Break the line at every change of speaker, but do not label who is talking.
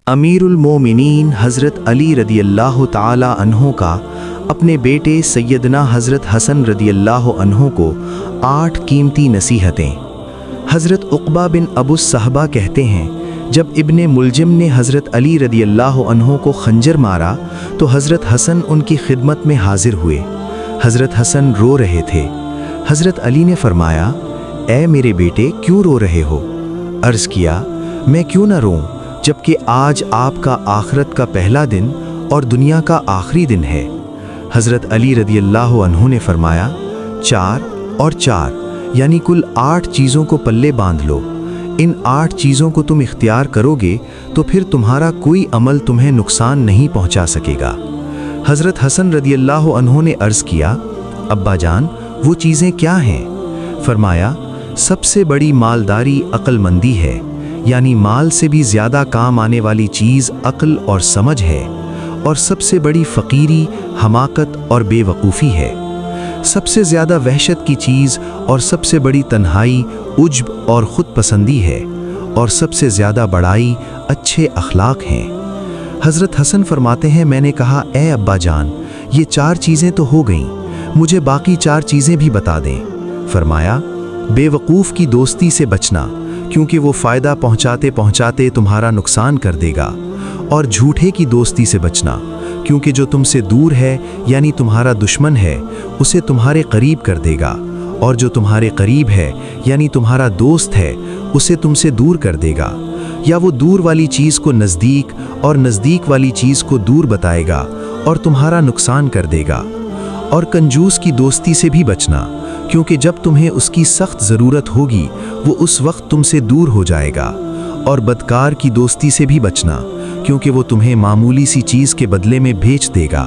अमीरुल मोमिनीन हज़रत अली रदियल्लाहु ताला अन्हो का अपने बेटे सैयदना हज़रत हसन रदियल्लाहु अन्हो को 8 कीमती नसीहतें। हज़रत उक़बा बिन अबू सहबा कहते हैं, जब इब्ने मुलजिम ने हज़रत अली रदियल्लाहु अन्हो को खंजर मारा तो हज़रत हसन उनकी खिदमत में हाजिर हुए। हज़रत हसन रो रहे थे। हज़रत अली ने फरमाया, ए मेरे बेटे, क्यों रो रहे हो? अर्ज़ किया, मैं क्यों न रोऊं, जबकि आज आपका आखिरत का पहला दिन और दुनिया का आखिरी दिन है। हज़रत अली रदियल्लाहु अन्हु ने फरमाया, 4 और 4 यानी कुल 8 चीज़ों को पल्ले बांध लो। इन 8 चीज़ों को तुम इख्तियार करोगे तो फिर तुम्हारा कोई अमल तुम्हें नुकसान नहीं पहुंचा सकेगा। हज़रत हसन रदियल्लाहु अन्हु ने अर्ज़ किया, अब्बा जान, वो चीज़ें क्या हैं? फरमाया, सबसे बड़ी मालदारी अक्लमंदी है, यानी माल से भी ज़्यादा काम आने वाली चीज़ अक्ल और समझ है। और सबसे बड़ी फ़कीरी हमाकत और बेवकूफ़ी है। सबसे ज़्यादा वहशत की चीज़ और सबसे बड़ी तन्हाई उज्ब और ख़ुद पसंदी है। और सबसे ज़्यादा बड़ाई अच्छे अखलाक हैं। हज़रत हसन फरमाते हैं, मैंने कहा, ए अब्बा जान, ये 4 चीज़ें तो हो गईं, मुझे बाकी 4 चीज़ें भी बता दें। फरमाया, बेवकूफ़ की दोस्ती से बचना, क्योंकि वो फ़ायदा पहुँचाते पहुँचाते तुम्हारा नुकसान कर देगा। और झूठे की दोस्ती से बचना, क्योंकि जो तुमसे दूर है यानी तुम्हारा दुश्मन है, उसे तुम्हारे करीब कर देगा। और जो तुम्हारे करीब है यानी तुम्हारा दोस्त है, उसे तुमसे दूर कर देगा। या वो दूर वाली चीज़ को नज़दीक और नज़दीक वाली चीज़ को दूर बताएगा और तुम्हारा नुकसान कर देगा। और कंजूस की दोस्ती से भी बचना, क्योंकि जब तुम्हें उसकी सख्त ज़रूरत होगी वो उस वक्त तुमसे दूर हो जाएगा। और बदकार की दोस्ती से भी बचना, क्योंकि वो तुम्हें मामूली सी चीज़ के बदले में बेच देगा।